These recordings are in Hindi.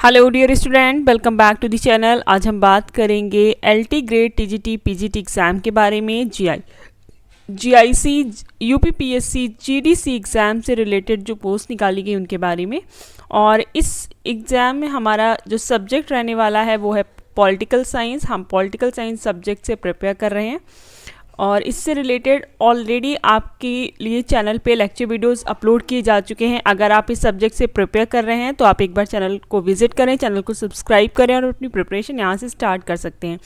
Hello dear student, welcome back to the channel. आज हम बात करेंगे LT grade TGT PGT exam के बारे में। जीआईसी यूपीपीएससी जीडीसी एग्ज़ाम से रिलेटेड जो पोस्ट निकाली गई उनके बारे में। और इस एग्ज़ाम में हमारा जो सब्जेक्ट रहने वाला है वो है पॉलिटिकल साइंस। हम पॉलिटिकल साइंस सब्जेक्ट से प्रिपेयर कर रहे हैं और इससे रिलेटेड ऑलरेडी आपके लिए चैनल पे लेक्चर वीडियोस अपलोड किए जा चुके हैं। अगर आप इस सब्जेक्ट से प्रिपेयर कर रहे हैं तो आप एक बार चैनल को विजिट करें, चैनल को सब्सक्राइब करें और अपनी प्रिपरेशन यहाँ से स्टार्ट कर सकते हैं।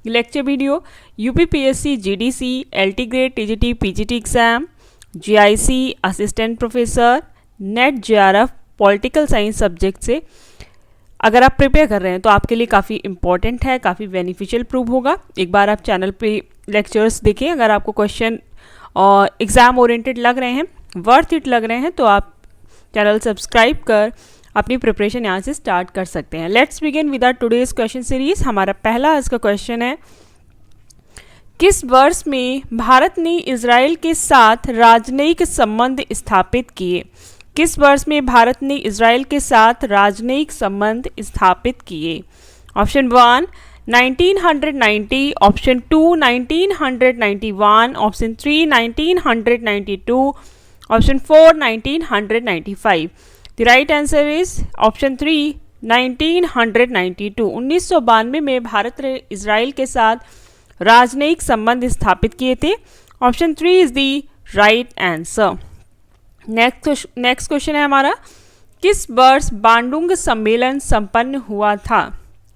Lecture video UPPSC GDC LT grade TGT PGT exam, GIC assistant professor, net JRF political science subject से अगर आप प्रिपेयर कर रहे हैं तो आपके लिए काफ़ी इंपॉर्टेंट है, काफ़ी बेनिफिशियल प्रूव होगा। एक बार आप चैनल पे लेक्चर्स देखें। अगर आपको क्वेश्चन और एग्ज़ाम ओरिएंटेड लग रहे हैं, वर्थ इट लग रहे हैं, तो आप चैनल सब्सक्राइब कर अपनी प्रिपरेशन यहाँ से स्टार्ट कर सकते हैं। Let's begin with our today's question series. हमारा पहला आज का क्वेश्चन है, किस वर्ष में भारत ने इजराइल के साथ राजनयिक संबंध स्थापित किए? किस वर्ष में भारत ने इजराइल के साथ राजनयिक संबंध स्थापित किए? Option 1 1990, option 2 1991, option 3 1992, option 4 1995। The right answer is option 3 1992। 1992 में भारत ने इजराइल के साथ राजनयिक संबंध स्थापित किए थे। Option 3 is the right answer. Next question है हमारा, किस वर्ष बांडुंग सम्मेलन संपन्न हुआ था?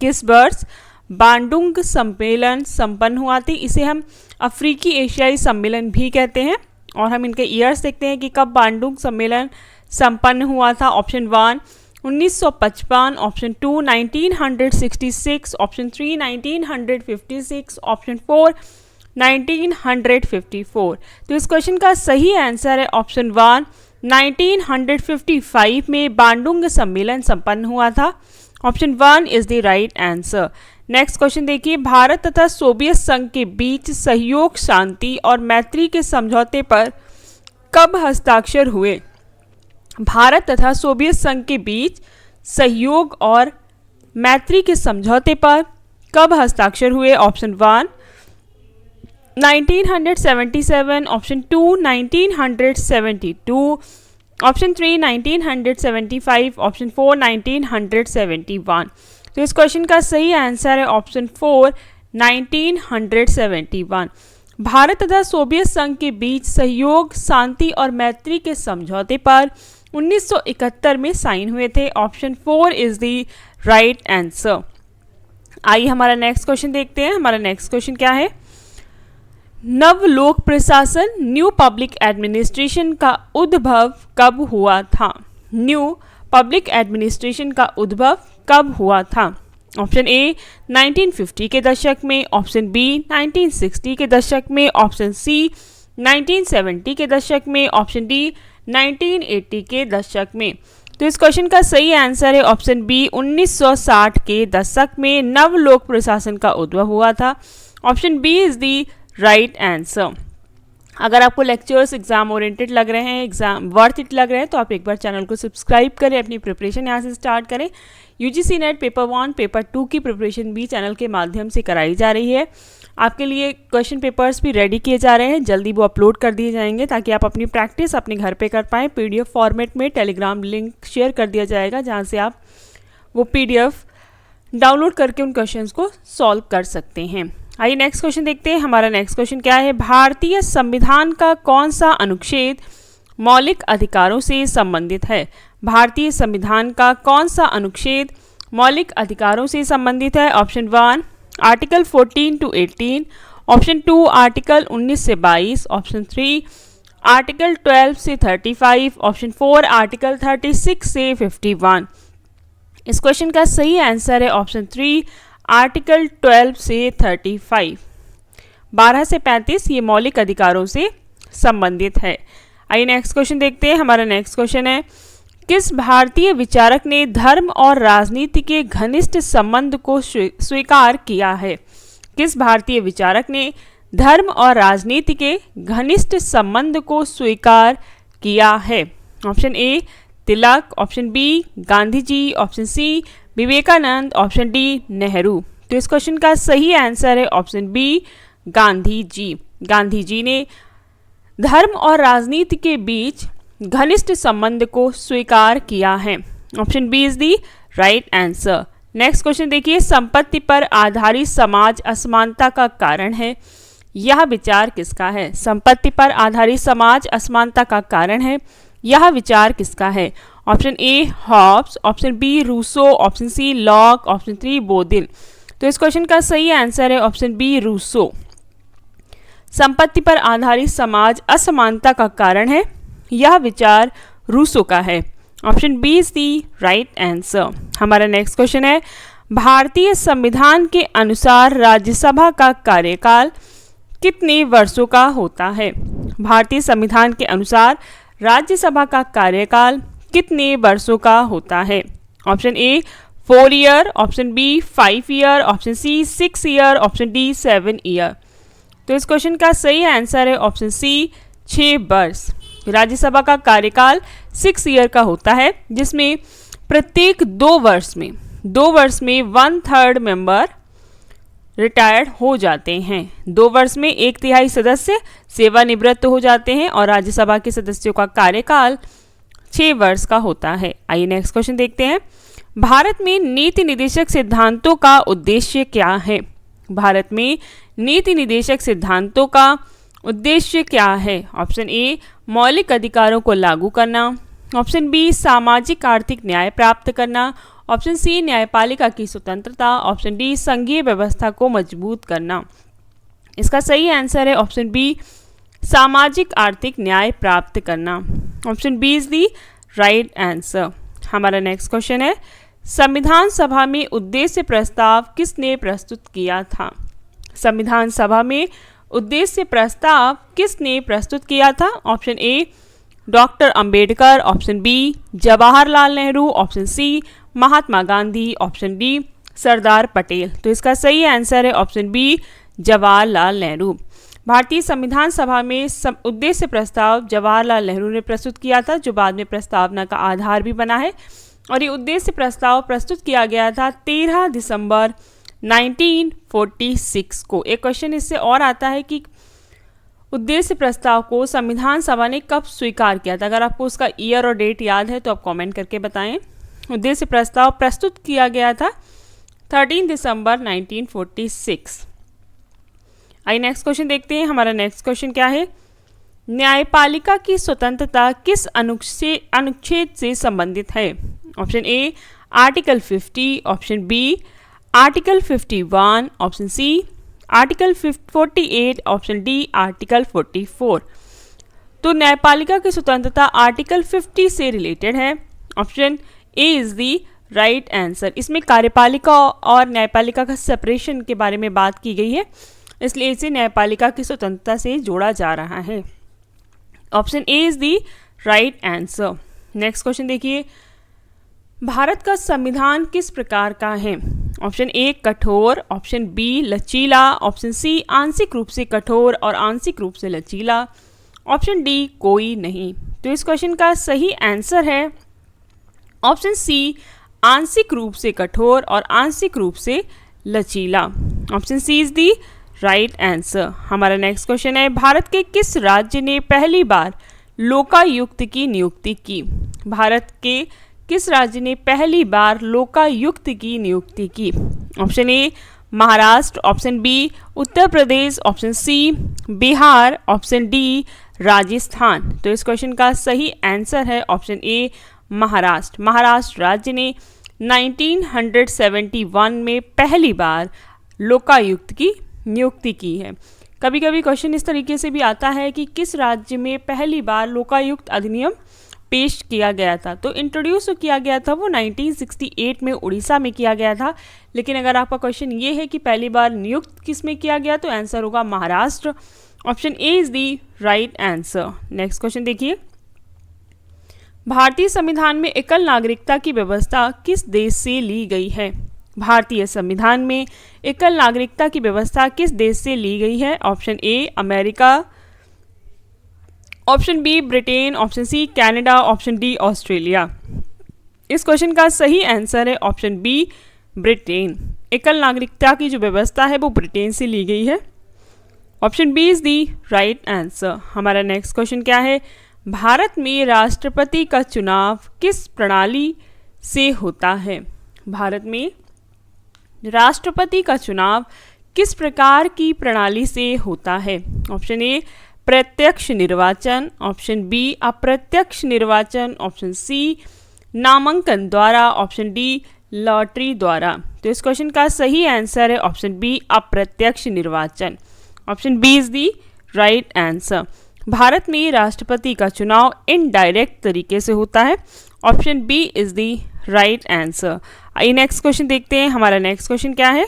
किस वर्ष बांडुंग सम्मेलन संपन्न हुआ थी? इसे हम अफ्रीकी एशियाई सम्मेलन भी कहते हैं। और हम इनके ईयर्स देखते हैं कि कब बांडुंग सम्मेलन संपन्न हुआ था। Option 1 1955, option 2 1966, option 3 1956, option 4 1954। तो इस क्वेश्चन का सही आंसर है ऑप्शन 1 1955 में बांडुंग सम्मेलन संपन्न हुआ था। Option 1 is the right answer. Next question देखिए, भारत तथा सोवियत संघ के बीच सहयोग, शांति और मैत्री के समझौते पर कब हस्ताक्षर हुए? भारत तथा सोवियत संघ के बीच सहयोग और मैत्री के समझौते पर कब हस्ताक्षर हुए? Option 1 1977, option 2 1972, option 3 1975, option 4 1971। तो इस क्वेश्चन का सही आंसर है ऑप्शन 4 1971। भारत तथा सोवियत संघ के बीच सहयोग, शांति और मैत्री के समझौते पर 1971 में साइन हुए थे। Option 4 is the right answer. आइए हमारा नेक्स्ट क्वेश्चन देखते हैं। हमारा नेक्स्ट क्वेश्चन क्या है, नव लोक प्रशासन न्यू पब्लिक एडमिनिस्ट्रेशन का उद्भव कब हुआ था? न्यू पब्लिक एडमिनिस्ट्रेशन का उद्भव कब हुआ था? ऑप्शन ए 1950 के दशक में, ऑप्शन बी 1960 के दशक में, ऑप्शन सी 1970 के दशक में, ऑप्शन डी 1980 के दशक में। तो इस क्वेश्चन का सही आंसर है ऑप्शन बी 1960 के दशक में नव लोक प्रशासन का उद्भव हुआ था। Option B is the right answer. अगर आपको लेक्चर्स एग्जाम ओरिएंटेड लग रहे हैं, एग्जाम वर्थ इट लग रहे हैं, तो आप एक बार चैनल को सब्सक्राइब करें, अपनी प्रिपरेशन यहाँ से स्टार्ट करें। यूजीसी नेट पेपर 1, पेपर 2 की प्रिपरेशन भी चैनल के माध्यम से कराई जा रही है। आपके लिए क्वेश्चन पेपर्स भी रेडी किए जा रहे हैं, जल्दी वो अपलोड कर दिए जाएंगे ताकि आप अपनी प्रैक्टिस अपने घर पे कर पाएँ। पीडीएफ फॉर्मेट में टेलीग्राम लिंक शेयर कर दिया जाएगा जहाँ से आप वो पीडीएफ डाउनलोड करके उन क्वेश्चंस को सॉल्व कर सकते हैं। आइए नेक्स्ट क्वेश्चन देखते हैं। हमारा नेक्स्ट क्वेश्चन क्या है, भारतीय संविधान का कौन सा अनुच्छेद मौलिक अधिकारों से संबंधित है? भारतीय संविधान का कौन सा अनुच्छेद मौलिक अधिकारों से संबंधित है? Option 1 article 14 to 18, option 2 article 19 से 22, ऑप्शन 3 आर्टिकल 12 से 35, ऑप्शन 4 आर्टिकल 36 से 51। इस क्वेश्चन का सही आंसर है ऑप्शन 3 आर्टिकल 12 से 35। 12 से 35 ये मौलिक अधिकारों से संबंधित है। आइए नेक्स्ट क्वेश्चन देखते हैं। हमारा नेक्स्ट क्वेश्चन है, किस भारतीय विचारक ने धर्म और राजनीति के घनिष्ठ संबंध को स्वीकार किया है? किस भारतीय विचारक ने धर्म और राजनीति के घनिष्ठ संबंध को स्वीकार किया है? Option A Tilak, option B Gandhi ji, option C Vivekananda, option D Nehru. तो इस क्वेश्चन का सही आंसर है ऑप्शन बी गांधी जी। गांधी जी ने धर्म और राजनीति के बीच घनिष्ठ संबंध को स्वीकार किया है। Option B is the right answer. Next question देखिए, संपत्ति पर आधारित समाज असमानता का कारण है, यह विचार किसका है? संपत्ति पर आधारित समाज असमानता का कारण है, यह विचार किसका है? Option A Hobbes, option B Rousseau, option C Locke, option 3 बोदिल। तो इस क्वेश्चन का सही आंसर है ऑप्शन बी रूसो। संपत्ति पर आधारित समाज असमानता का कारण है, यह विचार रूसो का है। Option B is the right answer. हमारा नेक्स्ट क्वेश्चन है, भारतीय संविधान के अनुसार राज्यसभा का कार्यकाल कितने वर्षों का होता है? भारतीय संविधान के अनुसार राज्यसभा का कार्यकाल कितने वर्षों का होता है? Option A 4 year, option B 5 year, option C 6 year, option D 7 year. तो इस क्वेश्चन का सही आंसर है ऑप्शन सी 6 वर्ष। राज्यसभा का कार्यकाल 6 ईयर का होता है, जिसमें प्रत्येक 2 वर्ष में 1/3 मेंबर रिटायर्ड हो जाते हैं। 2 वर्ष में 1/3 सदस्य सेवानिवृत्त हो जाते हैं और राज्यसभा के सदस्यों का कार्यकाल 6 वर्ष का होता है। आइए नेक्स्ट क्वेश्चन देखते हैं, भारत में नीति निदेशक सिद्धांतों का उद्देश्य क्या है? भारत में नीति निदेशक सिद्धांतों का उद्देश्य क्या है? ऑप्शन ए मौलिक अधिकारों को लागू करना, ऑप्शन बी सामाजिक आर्थिक न्याय प्राप्त करना, ऑप्शन सी न्यायपालिका की स्वतंत्रता, ऑप्शन डी संघीय व्यवस्था को मजबूत करना। इसका सही आंसर है ऑप्शन बी सामाजिक आर्थिक न्याय प्राप्त करना। Option B is the right answer. हमारा नेक्स्ट क्वेश्चन है, संविधान सभा में उद्देश्य प्रस्ताव किसने प्रस्तुत किया था? संविधान सभा में उद्देश्य प्रस्ताव किसने प्रस्तुत किया था? Option A doctor Ambedkar, option B Jawaharlal Nehru, option C Mahatma Gandhi, option D Sardar Patel. तो इसका सही आंसर है ऑप्शन बी जवाहरलाल नेहरू। भारतीय संविधान सभा में उद्देश्य प्रस्ताव जवाहरलाल नेहरू ने प्रस्तुत किया था, जो बाद में प्रस्तावना का आधार भी बना है। और ये उद्देश्य प्रस्ताव प्रस्तुत किया गया था 13 दिसंबर 1946 को। एक क्वेश्चन इससे और आता है कि उद्देश्य प्रस्ताव को संविधान सभा ने कब स्वीकार किया था? अगर आपको उसका ईयर और डेट याद है तो आप कमेंट करके बताएं। उद्देश्य प्रस्ताव प्रस्तुत किया गया था 13 दिसंबर 1946। आइए नेक्स्ट क्वेश्चन देखते हैं। हमारा नेक्स्ट क्वेश्चन क्या है, न्यायपालिका की स्वतंत्रता किस अनुच्छेद से संबंधित है? Option A article 50, option B article 51, option C article 48, option D article 44। तो न्यायपालिका की स्वतंत्रता आर्टिकल 50 से रिलेटेड है। Option A is the right answer. इसमें कार्यपालिका और न्यायपालिका का सेपरेशन के बारे में बात की गई है, इसलिए इसे न्यायपालिका की स्वतंत्रता से जोड़ा जा रहा है। Option A is the right answer. Next question देखिए, भारत का संविधान किस प्रकार का है? ऑप्शन ए कठोर, ऑप्शन बी लचीला, ऑप्शन सी आंशिक रूप से कठोर और आंशिक रूप से लचीला, ऑप्शन डी कोई नहीं। तो इस क्वेश्चन का सही आंसर है ऑप्शन सी आंशिक रूप से कठोर और आंशिक रूप से लचीला। Option C is the right answer. हमारा नेक्स्ट क्वेश्चन है, भारत के किस राज्य ने पहली बार लोकायुक्त की नियुक्ति की? भारत के किस राज्य ने पहली बार लोकायुक्त की नियुक्ति की? Option A Maharashtra, option B Uttar Pradesh, option C Bihar, option D Rajasthan. तो इस क्वेश्चन का सही आंसर है ऑप्शन ए महाराष्ट्र। महाराष्ट्र राज्य ने 1971 में पहली बार लोकायुक्त की नियुक्ति की है। कभी कभी क्वेश्चन इस तरीके से भी आता है कि किस राज्य में पहली बार लोकायुक्त अधिनियम पेश किया गया था? तो इंट्रोड्यूस किया गया था वो 1968 में उड़ीसा में किया गया था। लेकिन अगर आपका क्वेश्चन ये है कि पहली बार नियुक्त किस में किया गया, तो आंसर होगा Maharashtra. Option A is the right answer. Next question देखिए, भारतीय संविधान में एकल नागरिकता की व्यवस्था किस देश से ली गई है? भारतीय संविधान में एकल नागरिकता की व्यवस्था किस देश से ली गई है? Option A America, option B Britain, option C Canada, option D Australia. इस क्वेश्चन का सही आंसर है ऑप्शन बी, ब्रिटेन। एकल नागरिकता की जो व्यवस्था है वो ब्रिटेन से ली गई है। Option B is the right answer. हमारा नेक्स्ट क्वेश्चन क्या है, भारत में राष्ट्रपति का चुनाव किस प्रणाली से होता है? भारत में राष्ट्रपति का चुनाव किस प्रकार की प्रणाली से होता है? ऑप्शन ए प्रत्यक्ष निर्वाचन, ऑप्शन बी अप्रत्यक्ष निर्वाचन, ऑप्शन सी नामांकन द्वारा, ऑप्शन डी लॉटरी द्वारा। तो इस क्वेश्चन का सही आंसर है ऑप्शन बी अप्रत्यक्ष निर्वाचन। Option B is the right answer. Bharat में राष्ट्रपति का चुनाव इनडायरेक्ट तरीके से होता है। Option B is the right answer. आइए नेक्स्ट क्वेश्चन देखते हैं। हमारा नेक्स्ट क्वेश्चन क्या है,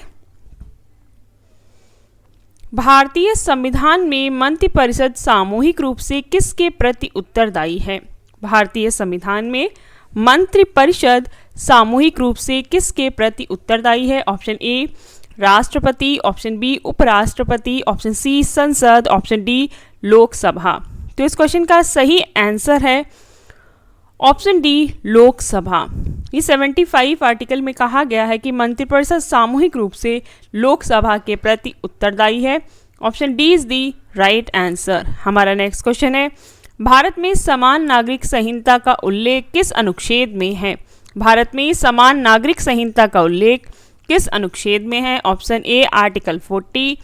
भारतीय संविधान में मंत्रिपरिषद सामूहिक रूप से किसके प्रति उत्तरदायी है? भारतीय संविधान में मंत्रिपरिषद सामूहिक रूप से किसके प्रति उत्तरदायी है? ऑप्शन ए राष्ट्रपति, ऑप्शन बी उपराष्ट्रपति, ऑप्शन सी संसद, ऑप्शन डी लोकसभा। तो इस क्वेश्चन का सही आंसर है ऑप्शन डी लोकसभा। ये 75 आर्टिकल में कहा गया है कि मंत्रिपरिषद सामूहिक रूप से लोकसभा के प्रति उत्तरदायी है। Option D is the right answer. हमारा नेक्स्ट क्वेश्चन है, भारत में समान नागरिक संहिता का उल्लेख किस अनुच्छेद में है? भारत में समान नागरिक संहिता का उल्लेख किस अनुच्छेद में है? Option A article 40,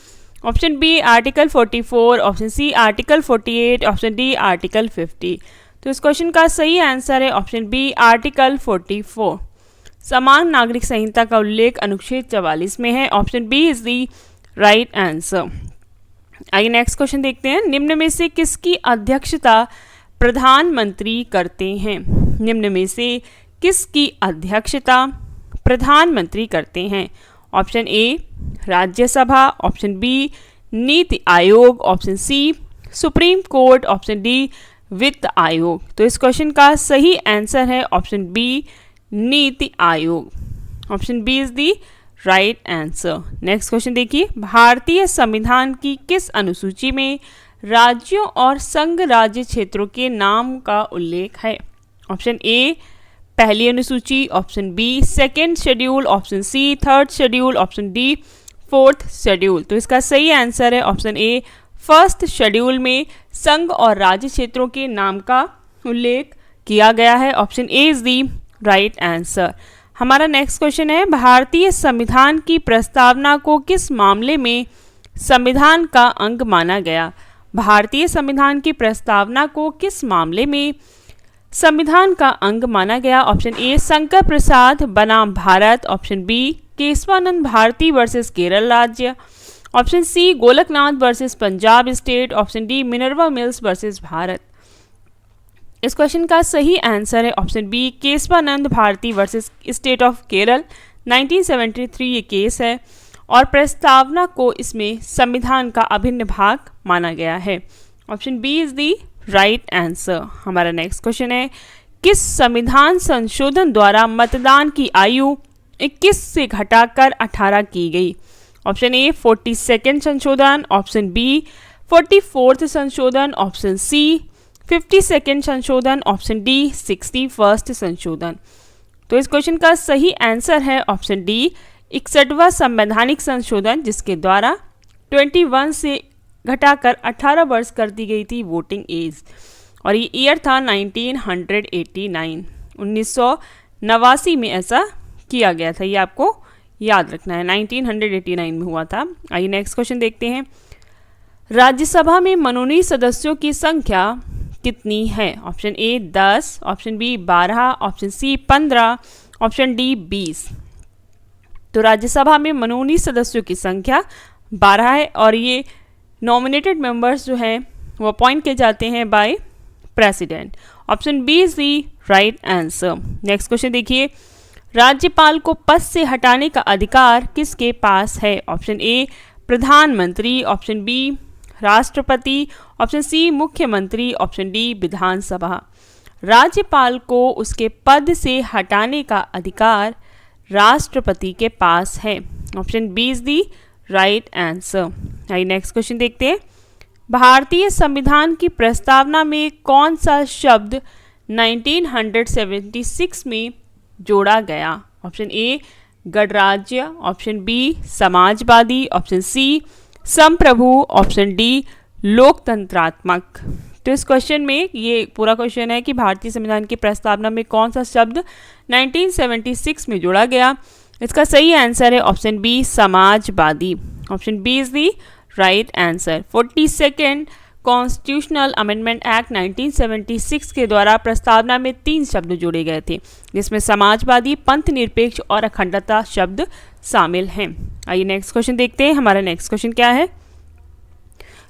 option B article 44, option C article 48, option D article 50। तो इस क्वेश्चन का सही आंसर है ऑप्शन बी आर्टिकल 44। समान नागरिक संहिता का उल्लेख अनुच्छेद 44 में है। Option B is the right answer. आइए नेक्स्ट क्वेश्चन देखते हैं, निम्न में से किसकी अध्यक्षता प्रधानमंत्री करते हैं? निम्न में से किसकी अध्यक्षता प्रधानमंत्री करते हैं? Option A Rajya Sabha, option B NITI Aayog, option C Supreme Court, option D वित्त आयोग। तो इस क्वेश्चन का सही आंसर है option B NITI Aayog. Option B is the right answer. Next question देखिए, भारतीय संविधान की किस अनुसूची में राज्यों और संघ राज्य क्षेत्रों के नाम का उल्लेख है? ऑप्शन ए पहली अनुसूची, option B second schedule, option C third schedule, option D fourth schedule. तो इसका सही आंसर है ऑप्शन ए फर्स्ट शेड्यूल में संघ और राज्य क्षेत्रों के नाम का उल्लेख किया गया है। Option A is the right answer. हमारा नेक्स्ट क्वेश्चन है, भारतीय संविधान की प्रस्तावना को किस मामले में संविधान का अंग माना गया? भारतीय संविधान की प्रस्तावना को किस मामले में संविधान का अंग माना गया? ऑप्शन ए शंकर प्रसाद बनाम Bharat, option B Keshavananda Bharati versus Kerala राज्य, option C Golaknath versus Punjab state, option D Minerva Mills versus Bharat. इस क्वेश्चन का सही आंसर है option B Keshavananda Bharati versus state of Kerala. 1973 ये केस है और प्रस्तावना को इसमें संविधान का अभिन्न भाग माना गया है। Option B is the right answer. हमारा नेक्स्ट क्वेश्चन है, किस संविधान संशोधन द्वारा मतदान की आयु 21 से घटाकर 18 की गई? ऑप्शन ए 42nd संशोधन, ऑप्शन बी 44th संशोधन, ऑप्शन सी 52nd संशोधन, ऑप्शन डी 61st संशोधन। तो इस क्वेश्चन का सही आंसर है ऑप्शन डी 61वां संवैधानिक संशोधन, जिसके द्वारा 21 से घटाकर 18 वर्ष कर दी गई थी वोटिंग एज, और ये ईयर था 1989। 1989 में ऐसा किया गया था, ये आपको याद रखना है, 1989 में हुआ था। आइए नेक्स्ट क्वेश्चन देखते हैं, राज्यसभा में मनोनीत सदस्यों की संख्या कितनी है? Option A 10, option B 12, option C 15, option D 20। तो राज्यसभा में मनोनीत सदस्यों की संख्या 12 है और ये नॉमिनेटेड मेंबर्स जो हैं वो अपॉइंट किए जाते हैं by president. Option B is the right answer. Next question देखिए, राज्यपाल को पद से हटाने का अधिकार किसके पास है? ऑप्शन ए प्रधानमंत्री, ऑप्शन बी राष्ट्रपति, ऑप्शन सी मुख्यमंत्री, ऑप्शन डी विधानसभा। राज्यपाल को उसके पद से हटाने का अधिकार राष्ट्रपति के पास है। Option B is the right answer. आइए नेक्स्ट क्वेश्चन देखते हैं, भारतीय संविधान की प्रस्तावना में कौन सा शब्द 1976 में जोड़ा गया? ऑप्शन ए गणराज्य, ऑप्शन बी समाजवादी, ऑप्शन सी संप्रभु, ऑप्शन डी लोकतंत्रात्मक। तो इस क्वेश्चन में ये पूरा क्वेश्चन है कि भारतीय संविधान की प्रस्तावना में कौन सा शब्द 1976 में जोड़ा गया? इसका सही आंसर है ऑप्शन बी समाजवादी। Option B is the right answer. 42nd constitutional amendment act 1976 के द्वारा प्रस्तावना में 3 शब्द जोड़े गए थे, जिसमें समाजवादी, पंथ निरपेक्ष और अखंडता शब्द शामिल हैं। आइए नेक्स्ट क्वेश्चन देखते हैं। हमारा नेक्स्ट क्वेश्चन क्या है?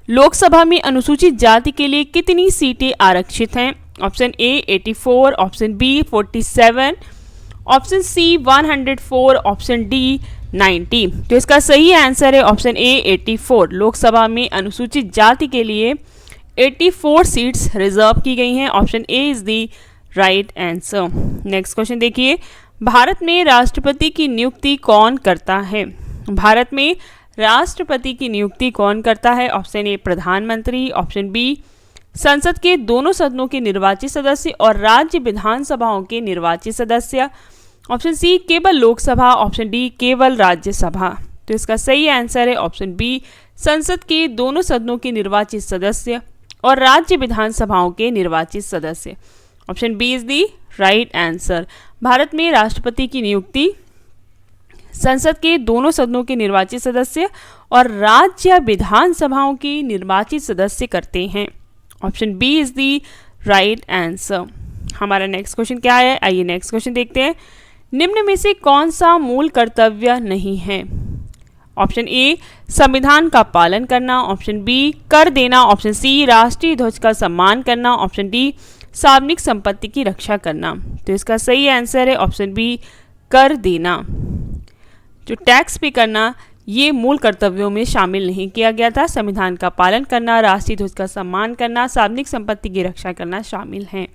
लोकसभा में अनुसूचित जाति के लिए कितनी सीटें आरक्षित हैं? Option A 84, option B 47, option C 104, option D 90। तो इसका सही आंसर है ऑप्शन ए 84। लोकसभा में अनुसूचित जाति के लिए 84 सीट्स रिजर्व की गई हैं। Option A is the right answer. Next question देखिए, भारत में राष्ट्रपति की नियुक्ति कौन करता है? भारत में राष्ट्रपति की नियुक्ति कौन करता है? ऑप्शन ए प्रधानमंत्री, ऑप्शन बी संसद के दोनों सदनों के निर्वाचित सदस्य और राज्य विधानसभाओं के निर्वाचित सदस्य, ऑप्शन सी केवल लोकसभा, ऑप्शन डी केवल राज्यसभा। तो इसका सही आंसर है ऑप्शन बी संसद के दोनों सदनों के निर्वाचित सदस्य और राज्य विधानसभाओं के निर्वाचित सदस्य। Option B is the right answer. Bharat में राष्ट्रपति की नियुक्ति संसद के दोनों सदनों के निर्वाचित सदस्य और राज्य विधानसभाओं के निर्वाचित सदस्य करते हैं। Option B is the right answer. हमारा नेक्स्ट क्वेश्चन क्या है? आइए नेक्स्ट क्वेश्चन देखते हैं। निम्न में से कौन सा मूल कर्तव्य नहीं है? ऑप्शन ए संविधान का पालन करना, ऑप्शन बी कर देना, ऑप्शन सी राष्ट्रीय ध्वज का सम्मान करना, ऑप्शन डी सार्वजनिक संपत्ति की रक्षा करना। तो इसका सही आंसर है ऑप्शन बी कर देना। जो टैक्स पे करना ये मूल कर्तव्यों में शामिल नहीं किया गया था। संविधान का पालन करना, राष्ट्रीय ध्वज का सम्मान करना, सार्वजनिक संपत्ति की रक्षा करना शामिल हैं।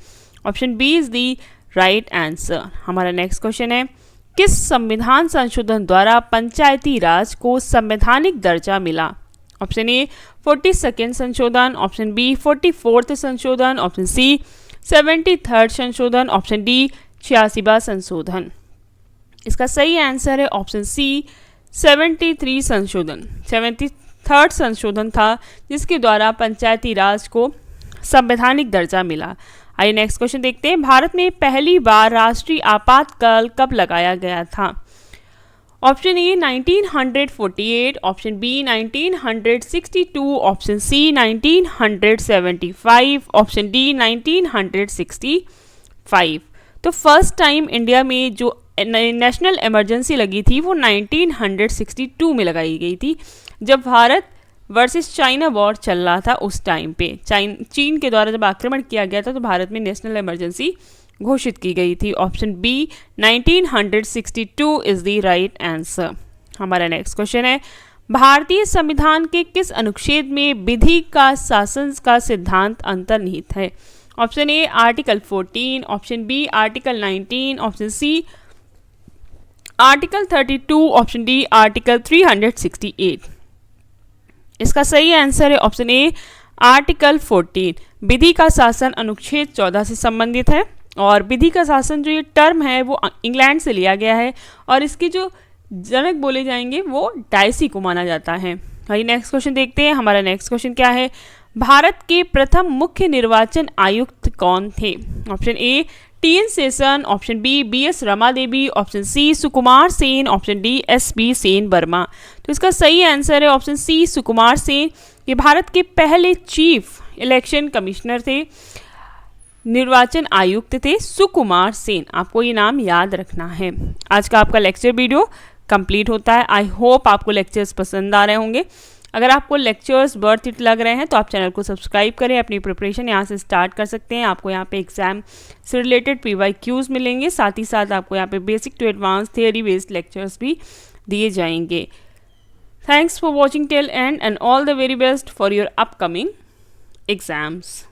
Option B is the right answer. हमारा नेक्स्ट क्वेश्चन है, किस संविधान संशोधन द्वारा पंचायती राज को संवैधानिक दर्जा मिला? ऑप्शन ए 42nd संशोधन, ऑप्शन बी 44th संशोधन, ऑप्शन सी 73rd संशोधन, ऑप्शन डी 86वां संशोधन। इसका सही आंसर है ऑप्शन सी 73 संशोधन। 73rd संशोधन था जिसके द्वारा पंचायती राज को संवैधानिक दर्जा मिला। आइए नेक्स्ट क्वेश्चन देखते हैं। भारत में पहली बार राष्ट्रीय आपातकाल कब लगाया गया था? Option A 1948, option B 1962, option C 1975, option D 1965। तो फर्स्ट टाइम इंडिया में जो नेशनल इमरजेंसी लगी थी वो 1962 में लगाई गई थी, जब भारत वर्सेस चाइना वॉर चल रहा था। उस टाइम पे चीन के द्वारा जब आक्रमण किया गया था तो भारत में नेशनल इमरजेंसी घोषित की गई थी। Option B 1962 is the right answer. हमारा नेक्स्ट क्वेश्चन है, भारतीय संविधान के किस अनुच्छेद में विधि का शासन का सिद्धांत अंतर्निहित है? Option A article 14, option B article 19, option C article 32, option D article 368। इसका सही आंसर है ऑप्शन ए आर्टिकल 14। विधि का शासन अनुच्छेद 14 से संबंधित है और विधि का शासन जो ये टर्म है वो इंग्लैंड से लिया गया है और इसके जो जनक बोले जाएंगे वो डायसी को माना जाता है। आइए नेक्स्ट क्वेश्चन देखते हैं। हमारा नेक्स्ट क्वेश्चन क्या है, भारत के प्रथम मुख्य निर्वाचन आयुक्त कौन थे? Option A T N. Seshan, option B B S. Rama Devi, option C Sukumar Sen, option D S B. Sen Verma. तो इसका सही आंसर है ऑप्शन सी सुकुमार सेन। ये भारत के पहले चीफ इलेक्शन कमिश्नर थे, निर्वाचन आयुक्त थे सुकुमार सेन। आपको ये नाम याद रखना है। आज का आपका लेक्चर वीडियो कंप्लीट होता है। आई होप आपको लेक्चर्स पसंद आ रहे होंगे। अगर आपको लेक्चर्स वर्थ इट लग रहे हैं तो आप चैनल को सब्सक्राइब करें, अपनी प्रिपरेशन यहाँ से स्टार्ट कर सकते हैं। आपको यहाँ पे एग्जाम से रिलेटेड PYQs मिलेंगे, साथ ही साथ आपको यहाँ पे basic to advance theory based lectures भी दिए जाएंगे। Thanks for watching till end all the very best for your upcoming exams.